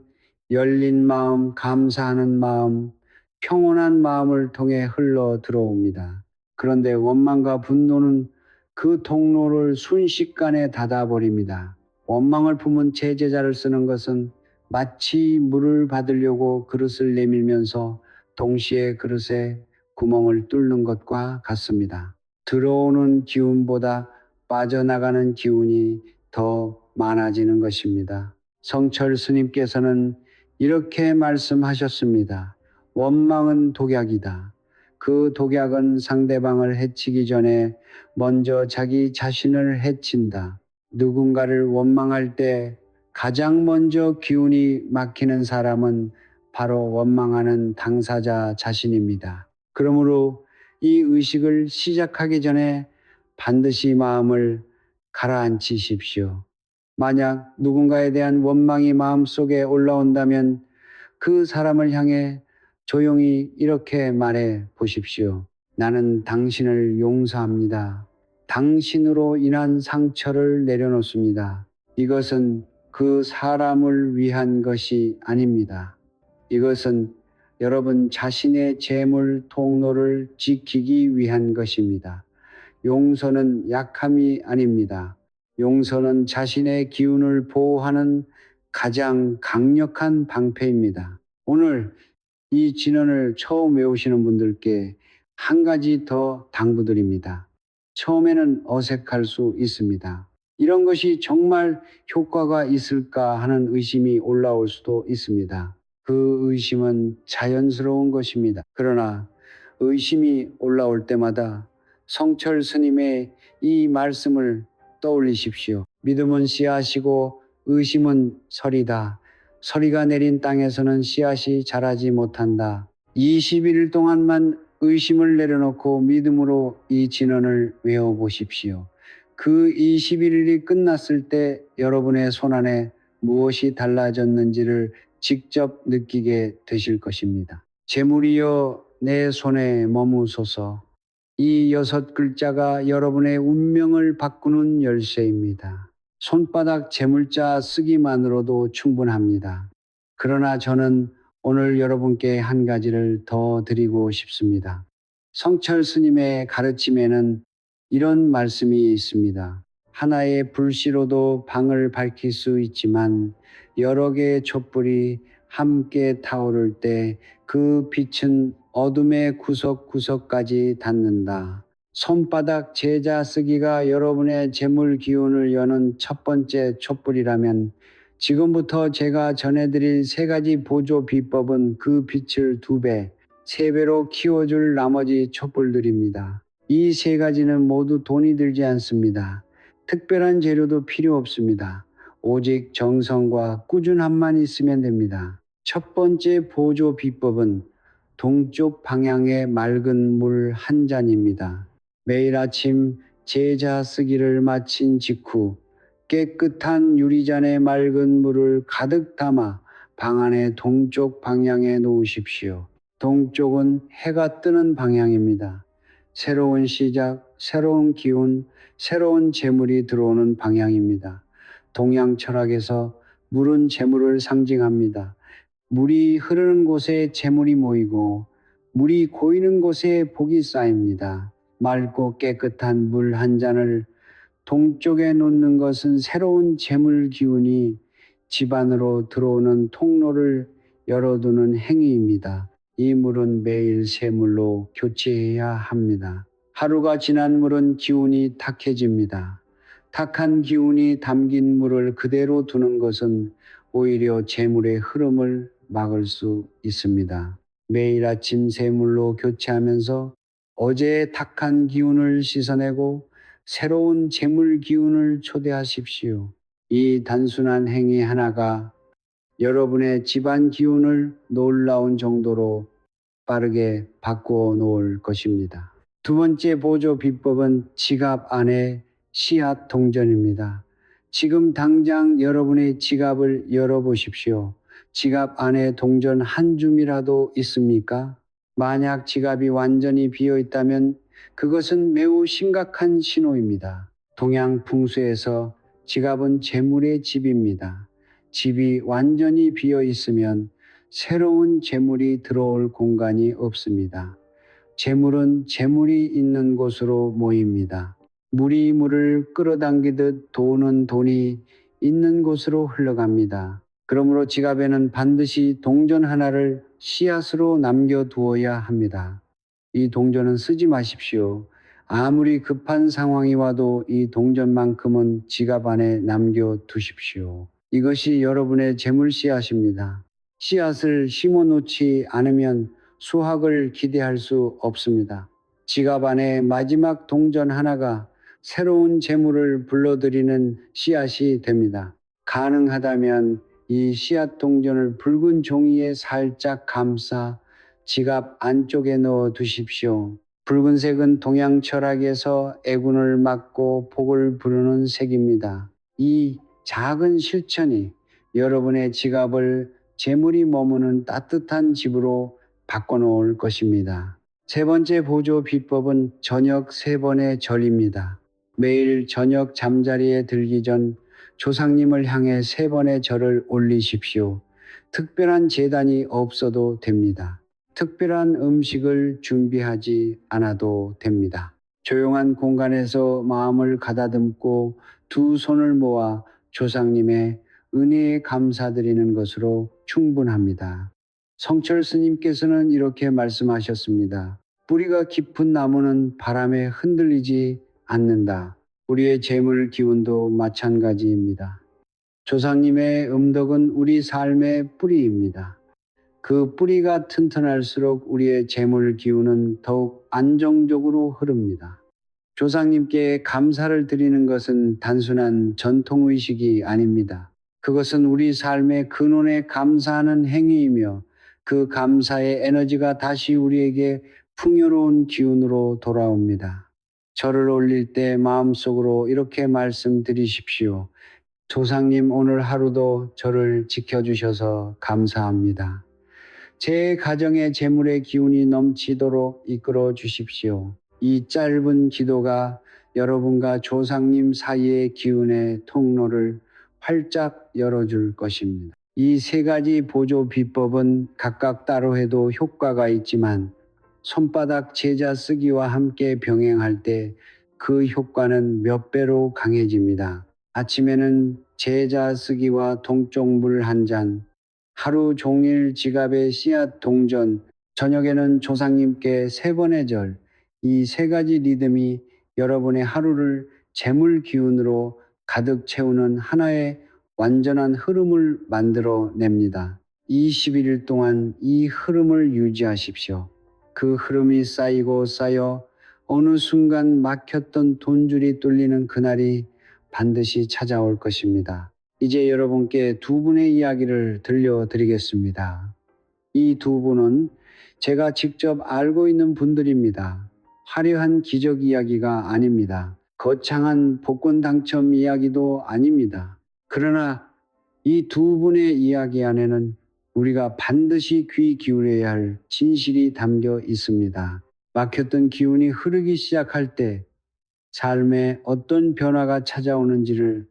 열린 마음, 감사하는 마음, 평온한 마음을 통해 흘러 들어옵니다. 그런데 원망과 분노는 그 통로를 순식간에 닫아버립니다. 원망을 품은 제자를 쓰는 것은 마치 물을 받으려고 그릇을 내밀면서 동시에 그릇에 구멍을 뚫는 것과 같습니다. 들어오는 기운보다 빠져나가는 기운이 더 많아지는 것입니다. 성철 스님께서는 이렇게 말씀하셨습니다. 원망은 독약이다. 그 독약은 상대방을 해치기 전에 먼저 자기 자신을 해친다. 누군가를 원망할 때 가장 먼저 기운이 막히는 사람은 바로 원망하는 당사자 자신입니다. 그러므로 이 의식을 시작하기 전에 반드시 마음을 가라앉히십시오. 만약 누군가에 대한 원망이 마음속에 올라온다면 그 사람을 향해 조용히 이렇게 말해 보십시오. 나는 당신을 용서합니다. 당신으로 인한 상처를 내려놓습니다. 이것은 그 사람을 위한 것이 아닙니다. 이것은 여러분 자신의 재물 통로를 지키기 위한 것입니다. 용서는 약함이 아닙니다. 용서는 자신의 기운을 보호하는 가장 강력한 방패입니다. 오늘 이 진언을 처음 외우시는 분들께 한 가지 더 당부드립니다. 처음에는 어색할 수 있습니다. 이런 것이 정말 효과가 있을까 하는 의심이 올라올 수도 있습니다. 그 의심은 자연스러운 것입니다. 그러나 의심이 올라올 때마다 성철 스님의 이 말씀을 떠올리십시오. 믿음은 씨앗이고 의심은 설이다. 서리가 내린 땅에서는 씨앗이 자라지 못한다. 21일 동안만 의심을 내려놓고 믿음으로 이 진언을 외워보십시오. 그 21일이 끝났을 때 여러분의 손안에 무엇이 달라졌는지를 직접 느끼게 되실 것입니다. 재물이여 내 손에 머무소서. 이 6글자가 여러분의 운명을 바꾸는 열쇠입니다. 손바닥 재물자 쓰기만으로도 충분합니다. 그러나 저는 오늘 여러분께 한 가지를 더 드리고 싶습니다. 성철 스님의 가르침에는 이런 말씀이 있습니다. 하나의 불씨로도 방을 밝힐 수 있지만 여러 개의 촛불이 함께 타오를 때 그 빛은 어둠의 구석구석까지 닿는다. 손바닥 제자 쓰기가 여러분의 재물 기운을 여는 첫 번째 촛불이라면 지금부터 제가 전해드릴 3가지 보조 비법은 그 빛을 2배, 3배로 키워줄 나머지 촛불들입니다. 이 3가지는 모두 돈이 들지 않습니다. 특별한 재료도 필요 없습니다. 오직 정성과 꾸준함만 있으면 됩니다. 첫 번째 보조 비법은 동쪽 방향의 맑은 물 한 잔입니다. 매일 아침 제자 쓰기를 마친 직후 깨끗한 유리잔에 맑은 물을 가득 담아 방 안의 동쪽 방향에 놓으십시오. 동쪽은 해가 뜨는 방향입니다. 새로운 시작, 새로운 기운, 새로운 재물이 들어오는 방향입니다. 동양 철학에서 물은 재물을 상징합니다. 물이 흐르는 곳에 재물이 모이고 물이 고이는 곳에 복이 쌓입니다. 맑고 깨끗한 물 한 잔을 동쪽에 놓는 것은 새로운 재물 기운이 집안으로 들어오는 통로를 열어두는 행위입니다. 이 물은 매일 새 물로 교체해야 합니다. 하루가 지난 물은 기운이 탁해집니다. 탁한 기운이 담긴 물을 그대로 두는 것은 오히려 재물의 흐름을 막을 수 있습니다. 매일 아침 새 물로 교체하면서 어제의 탁한 기운을 씻어내고 새로운 재물 기운을 초대하십시오. 이 단순한 행위 하나가 여러분의 집안 기운을 놀라운 정도로 빠르게 바꾸어 놓을 것입니다. 2번째 보조 비법은 지갑 안의 씨앗 동전입니다. 지금 당장 여러분의 지갑을 열어보십시오. 지갑 안에 동전 한 줌이라도 있습니까? 만약 지갑이 완전히 비어 있다면 그것은 매우 심각한 신호입니다. 동양 풍수에서 지갑은 재물의 집입니다. 집이 완전히 비어 있으면 새로운 재물이 들어올 공간이 없습니다. 재물은 재물이 있는 곳으로 모입니다. 물이 물을 끌어당기듯 돈은 돈이 있는 곳으로 흘러갑니다. 그러므로 지갑에는 반드시 동전 하나를 씨앗으로 남겨두어야 합니다. 이 동전은 쓰지 마십시오. 아무리 급한 상황이 와도 이 동전만큼은 지갑 안에 남겨두십시오. 이것이 여러분의 재물 씨앗입니다. 씨앗을 심어 놓지 않으면 수확을 기대할 수 없습니다. 지갑 안에 마지막 동전 하나가 새로운 재물을 불러들이는 씨앗이 됩니다. 가능하다면 이 씨앗 동전을 붉은 종이에 살짝 감싸 지갑 안쪽에 넣어 두십시오. 붉은색은 동양 철학에서 애군을 막고 복을 부르는 색입니다. 이 작은 실천이 여러분의 지갑을 재물이 머무는 따뜻한 집으로 바꿔놓을 것입니다. 세 번째 보조 비법은 저녁 3번의 절입니다. 매일 저녁 잠자리에 들기 전 조상님을 향해 3번의 절을 올리십시오. 특별한 제단이 없어도 됩니다. 특별한 음식을 준비하지 않아도 됩니다. 조용한 공간에서 마음을 가다듬고 두 손을 모아 조상님의 은혜에 감사드리는 것으로 충분합니다. 성철 스님께서는 이렇게 말씀하셨습니다. 뿌리가 깊은 나무는 바람에 흔들리지 않는다. 우리의 재물 기운도 마찬가지입니다. 조상님의 음덕은 우리 삶의 뿌리입니다. 그 뿌리가 튼튼할수록 우리의 재물 기운은 더욱 안정적으로 흐릅니다. 조상님께 감사를 드리는 것은 단순한 전통의식이 아닙니다. 그것은 우리 삶의 근원에 감사하는 행위이며 그 감사의 에너지가 다시 우리에게 풍요로운 기운으로 돌아옵니다. 절을 올릴 때 마음속으로 이렇게 말씀드리십시오. 조상님, 오늘 하루도 저를 지켜주셔서 감사합니다. 제 가정의 재물의 기운이 넘치도록 이끌어 주십시오. 이 짧은 기도가 여러분과 조상님 사이의 기운의 통로를 활짝 열어줄 것입니다. 이 3가지 보조 비법은 각각 따로 해도 효과가 있지만 손바닥 제자 쓰기와 함께 병행할 때 그 효과는 몇 배로 강해집니다. 아침에는 제자 쓰기와 동쪽물 1잔, 하루 종일 지갑에 씨앗 동전, 저녁에는 조상님께 3번의 절, 이 3가지 리듬이 여러분의 하루를 재물 기운으로 가득 채우는 하나의 완전한 흐름을 만들어 냅니다. 21일 동안 이 흐름을 유지하십시오. 그 흐름이 쌓이고 쌓여 어느 순간 막혔던 돈줄이 뚫리는 그날이 반드시 찾아올 것입니다. 이제 여러분께 2분의 이야기를 들려드리겠습니다. 이 2분은 제가 직접 알고 있는 분들입니다. 화려한 기적 이야기가 아닙니다. 거창한 복권 당첨 이야기도 아닙니다. 그러나 이 2분의 이야기 안에는 우리가 반드시 귀 기울여야 할 진실이 담겨 있습니다. 막혔던 기운이 흐르기 시작할 때 삶에 어떤 변화가 찾아오는지를,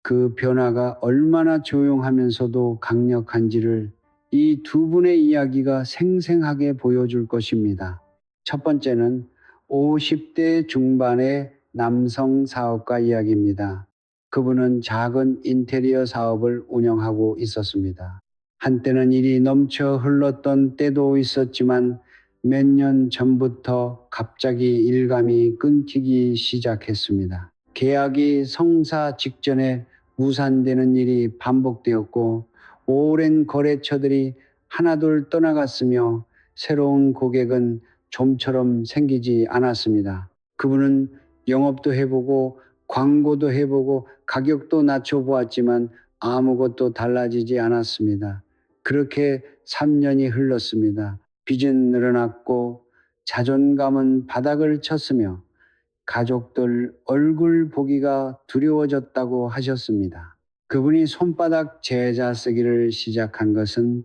그 변화가 얼마나 조용하면서도 강력한지를 이 2분의 이야기가 생생하게 보여줄 것입니다. 첫 번째는 50대 중반의 남성 사업가 이야기입니다. 그분은 작은 인테리어 사업을 운영하고 있었습니다. 한때는 일이 넘쳐 흘렀던 때도 있었지만 몇 년 전부터 갑자기 일감이 끊기기 시작했습니다. 계약이 성사 직전에 무산되는 일이 반복되었고 오랜 거래처들이 하나둘 떠나갔으며 새로운 고객은 좀처럼 생기지 않았습니다. 그분은 영업도 해보고 광고도 해보고 가격도 낮춰보았지만 아무것도 달라지지 않았습니다. 그렇게 3년이 흘렀습니다. 빚은 늘어났고 자존감은 바닥을 쳤으며 가족들 얼굴 보기가 두려워졌다고 하셨습니다. 그분이 손바닥 제자 쓰기를 시작한 것은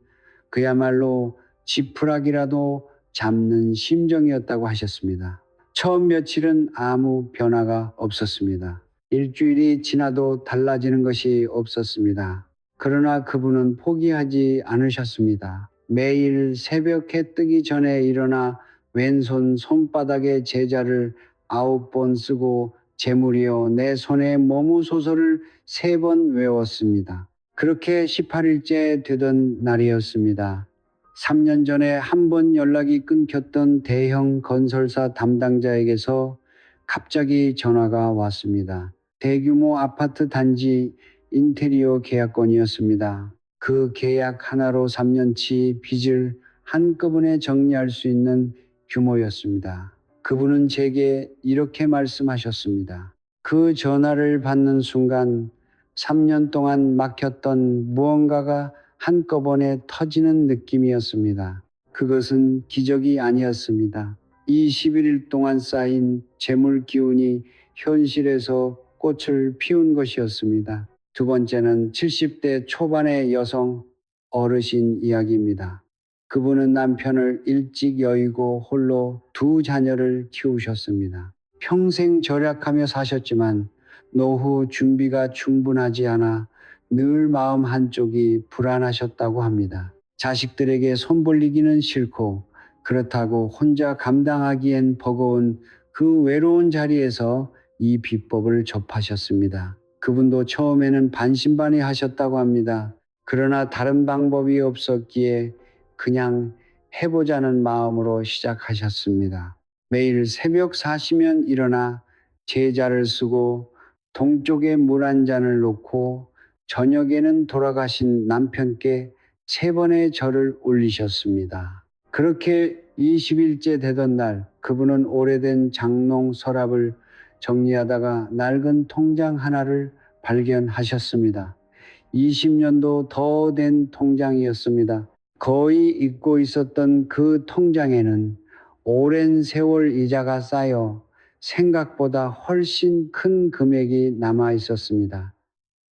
그야말로 지푸라기라도 잡는 심정이었다고 하셨습니다. 처음 며칠은 아무 변화가 없었습니다. 일주일이 지나도 달라지는 것이 없었습니다. 그러나 그분은 포기하지 않으셨습니다. 매일 새벽 해 뜨기 전에 일어나 왼손 손바닥에 제자를 9번 쓰고 재물이여 내 손에 머무소서를 3번 외웠습니다. 그렇게 18일째 되던 날이었습니다. 3년 전에 한 번 연락이 끊겼던 대형 건설사 담당자에게서 갑자기 전화가 왔습니다. 대규모 아파트 단지 인테리어 계약건이었습니다. 그 계약 하나로 3년치 빚을 한꺼번에 정리할 수 있는 규모였습니다. 그분은 제게 이렇게 말씀하셨습니다. 그 전화를 받는 순간 3년 동안 막혔던 무언가가 한꺼번에 터지는 느낌이었습니다. 그것은 기적이 아니었습니다. 21일 동안 쌓인 재물 기운이 현실에서 꽃을 피운 것이었습니다. 두 번째는 70대 초반의 여성 어르신 이야기입니다. 그분은 남편을 일찍 여의고 홀로 2자녀를 키우셨습니다. 평생 절약하며 사셨지만 노후 준비가 충분하지 않아 늘 마음 한쪽이 불안하셨다고 합니다. 자식들에게 손 벌리기는 싫고 그렇다고 혼자 감당하기엔 버거운 그 외로운 자리에서 이 비법을 접하셨습니다. 그분도 처음에는 반신반의하셨다고 합니다. 그러나 다른 방법이 없었기에 그냥 해보자는 마음으로 시작하셨습니다. 매일 새벽 4시면 일어나 제자를 쓰고 동쪽에 물 한 잔을 놓고 저녁에는 돌아가신 남편께 3번의 절을 올리셨습니다. 그렇게 20일째 되던 날 그분은 오래된 장롱 서랍을 정리하다가 낡은 통장 하나를 발견하셨습니다. 20년도 더 된 통장이었습니다. 거의 잊고 있었던 그 통장에는 오랜 세월 이자가 쌓여 생각보다 훨씬 큰 금액이 남아 있었습니다.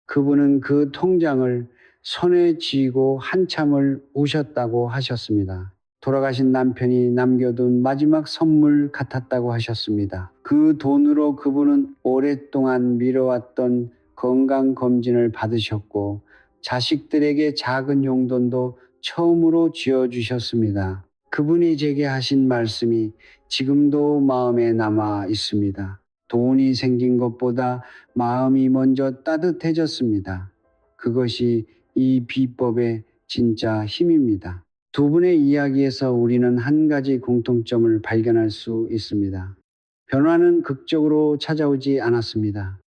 그분은 그 통장을 손에 쥐고 한참을 우셨다고 하셨습니다. 돌아가신 남편이 남겨둔 마지막 선물 같았다고 하셨습니다. 그 돈으로 그분은 오랫동안 미뤄왔던 건강검진을 받으셨고 자식들에게 작은 용돈도 처음으로 쥐어주셨습니다. 그분이 제게 하신 말씀이 지금도 마음에 남아 있습니다. 돈이 생긴 것보다 마음이 먼저 따뜻해졌습니다. 그것이 이 비법의 진짜 힘입니다. 두 분의 이야기에서 우리는 한 가지 공통점을 발견할 수 있습니다. 변화는 극적으로 찾아오지 않았습니다.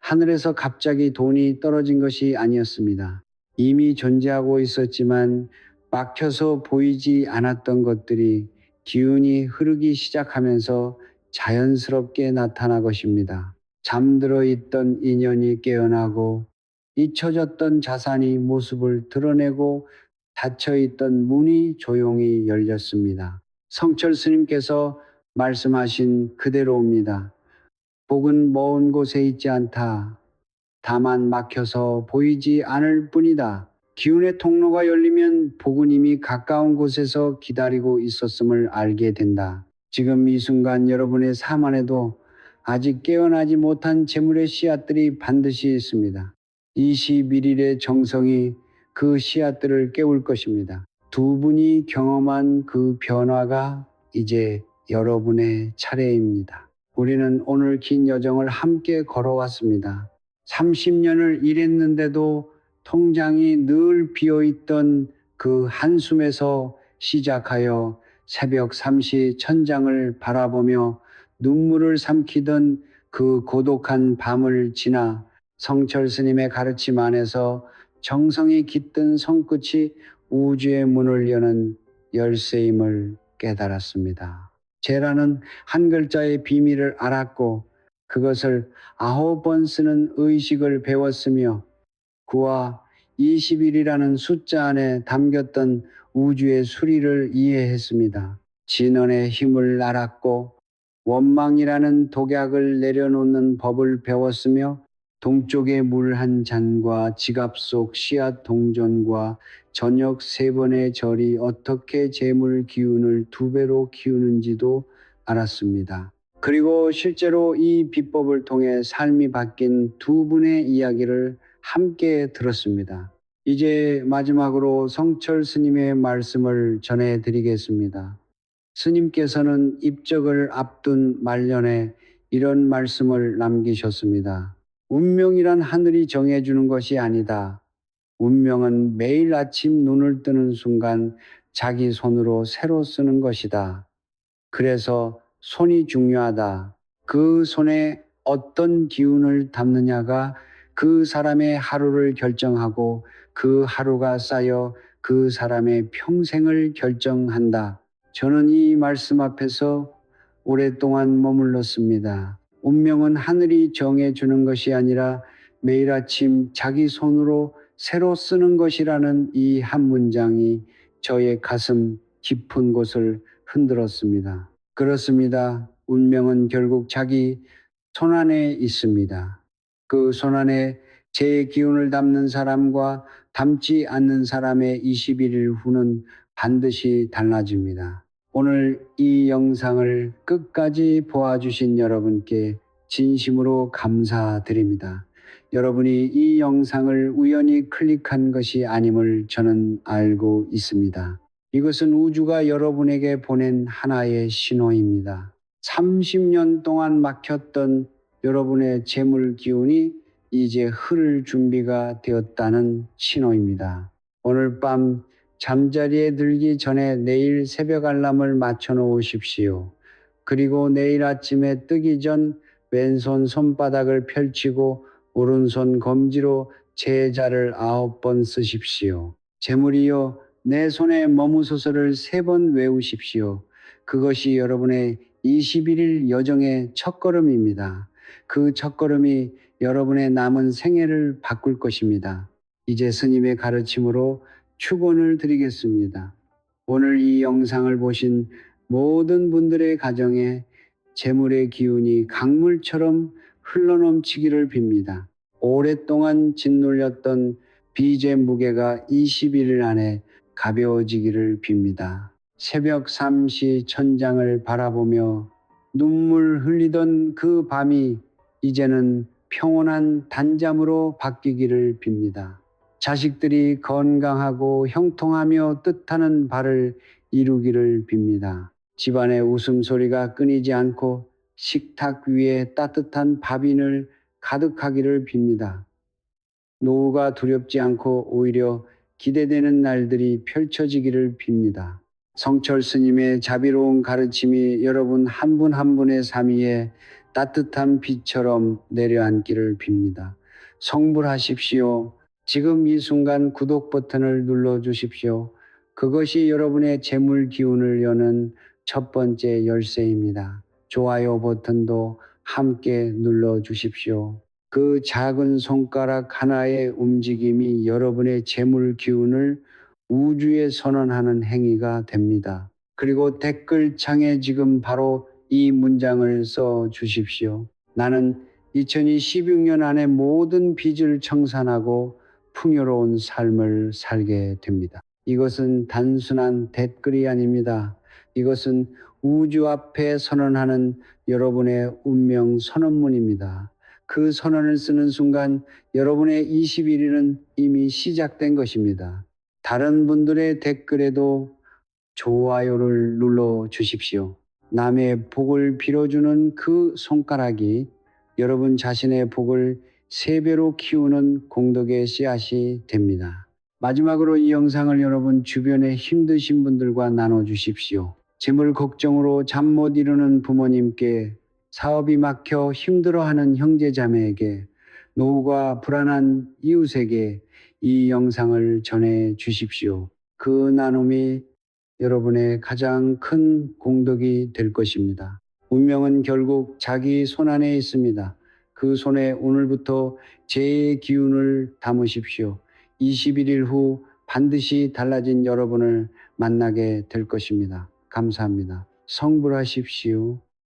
하늘에서 갑자기 돈이 떨어진 것이 아니었습니다. 이미 존재하고 있었지만 막혀서 보이지 않았던 것들이 기운이 흐르기 시작하면서 자연스럽게 나타난 것입니다. 잠들어 있던 인연이 깨어나고 잊혀졌던 자산이 모습을 드러내고 닫혀있던 문이 조용히 열렸습니다. 성철 스님께서 말씀하신 그대로입니다. 복은 먼 곳에 있지 않다. 다만 막혀서 보이지 않을 뿐이다. 기운의 통로가 열리면 복은 이미 가까운 곳에서 기다리고 있었음을 알게 된다. 지금 이 순간 여러분의 삶 안에도 아직 깨어나지 못한 재물의 씨앗들이 반드시 있습니다. 21일의 정성이 그 씨앗들을 깨울 것입니다. 두 분이 경험한 그 변화가 이제 여러분의 차례입니다. 우리는 오늘 긴 여정을 함께 걸어왔습니다. 30년을 일했는데도 통장이 늘 비어있던 그 한숨에서 시작하여 새벽 3시 천장을 바라보며 눈물을 삼키던 그 고독한 밤을 지나 성철 스님의 가르침 안에서 정성이 깃든 손끝이 우주의 문을 여는 열쇠임을 깨달았습니다. 제라는 한 글자의 비밀을 알았고 그것을 9번 쓰는 의식을 배웠으며 그와 20일이라는 숫자 안에 담겼던 우주의 수리를 이해했습니다. 진언의 힘을 알았고 원망이라는 독약을 내려놓는 법을 배웠으며 동쪽의 물 한 잔과 지갑 속 씨앗 동전과 저녁 3번의 절이 어떻게 재물 기운을 2배로 키우는지도 알았습니다. 그리고 실제로 이 비법을 통해 삶이 바뀐 두 분의 이야기를 함께 들었습니다. 이제 마지막으로 성철 스님의 말씀을 전해드리겠습니다. 스님께서는 입적을 앞둔 말년에 이런 말씀을 남기셨습니다. 운명이란 하늘이 정해주는 것이 아니다. 운명은 매일 아침 눈을 뜨는 순간 자기 손으로 새로 쓰는 것이다. 그래서 손이 중요하다. 그 손에 어떤 기운을 담느냐가 그 사람의 하루를 결정하고 그 하루가 쌓여 그 사람의 평생을 결정한다. 저는 이 말씀 앞에서 오랫동안 머물렀습니다. 운명은 하늘이 정해주는 것이 아니라 매일 아침 자기 손으로 새로 쓰는 것이라는 이 한 문장이 저의 가슴 깊은 곳을 흔들었습니다. 그렇습니다. 운명은 결국 자기 손안에 있습니다. 그 손안에 제 기운을 담는 사람과 담지 않는 사람의 21일 후는 반드시 달라집니다. 오늘 이 영상을 끝까지 보아주신 여러분께 진심으로 감사드립니다. 여러분이 이 영상을 우연히 클릭한 것이 아님을 저는 알고 있습니다. 이것은 우주가 여러분에게 보낸 하나의 신호입니다. 30년 동안 막혔던 여러분의 재물 기운이 이제 흐를 준비가 되었다는 신호입니다. 오늘 밤 잠자리에 들기 전에 내일 새벽 알람을 맞춰 놓으십시오. 그리고 내일 아침에 뜨기 전 왼손 손바닥을 펼치고 오른손 검지로 제자를 9번 쓰십시오. 재물이여 내 손에 머무소서를 3번 외우십시오. 그것이 여러분의 21일 여정의 첫걸음입니다. 그 첫걸음이 여러분의 남은 생애를 바꿀 것입니다. 이제 스님의 가르침으로 축원을 드리겠습니다. 오늘 이 영상을 보신 모든 분들의 가정에 재물의 기운이 강물처럼 흘러넘치기를 빕니다. 오랫동안 짓눌렸던 빚의 무게가 21일 안에 가벼워지기를 빕니다. 새벽 3시 천장을 바라보며 눈물 흘리던 그 밤이 이제는 평온한 단잠으로 바뀌기를 빕니다. 자식들이 건강하고 형통하며 뜻하는 바를 이루기를 빕니다. 집안의 웃음소리가 끊이지 않고 식탁 위에 따뜻한 밥인을 가득하기를 빕니다. 노후가 두렵지 않고 오히려 기대되는 날들이 펼쳐지기를 빕니다. 성철 스님의 자비로운 가르침이 여러분 한 분 한 분의 삶 위에 따뜻한 빛처럼 내려앉기를 빕니다. 성불하십시오. 지금 이 순간 구독 버튼을 눌러주십시오. 그것이 여러분의 재물 기운을 여는 첫 번째 열쇠입니다. 좋아요 버튼도 함께 눌러주십시오. 그 작은 손가락 하나의 움직임이 여러분의 재물 기운을 우주에 선언하는 행위가 됩니다. 그리고 댓글창에 지금 바로 이 문장을 써 주십시오. 나는 2026년 안에 모든 빚을 청산하고 풍요로운 삶을 살게 됩니다. 이것은 단순한 댓글이 아닙니다. 이것은 우주 앞에 선언하는 여러분의 운명 선언문입니다. 그 선언을 쓰는 순간 여러분의 21일은 이미 시작된 것입니다. 다른 분들의 댓글에도 좋아요를 눌러 주십시오. 남의 복을 빌어주는 그 손가락이 여러분 자신의 복을 3배로 키우는 공덕의 씨앗이 됩니다. 마지막으로 이 영상을 여러분 주변에 힘드신 분들과 나눠 주십시오. 재물 걱정으로 잠 못 이루는 부모님께, 사업이 막혀 힘들어하는 형제자매에게, 노후가 불안한 이웃에게 이 영상을 전해 주십시오. 그 나눔이 여러분의 가장 큰 공덕이 될 것입니다. 운명은 결국 자기 손 안에 있습니다. 그 손에 오늘부터 제 기운을 담으십시오. 21일 후 반드시 달라진 여러분을 만나게 될 것입니다. 감사합니다. 성불하십시오.